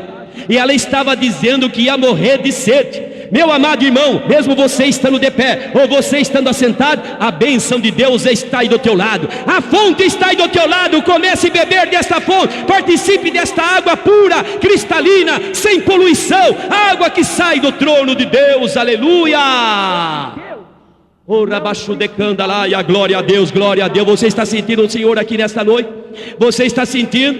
E ela estava dizendo que ia morrer de sede. Meu amado irmão, mesmo você estando de pé ou você estando assentado, a bênção de Deus está aí do teu lado. A fonte está aí do teu lado. Comece a beber desta fonte. Participe desta água pura, cristalina, sem poluição. Água que sai do trono de Deus. Aleluia. Glória a Deus, glória a Deus. Você está sentindo o Senhor aqui nesta noite? Você está sentindo?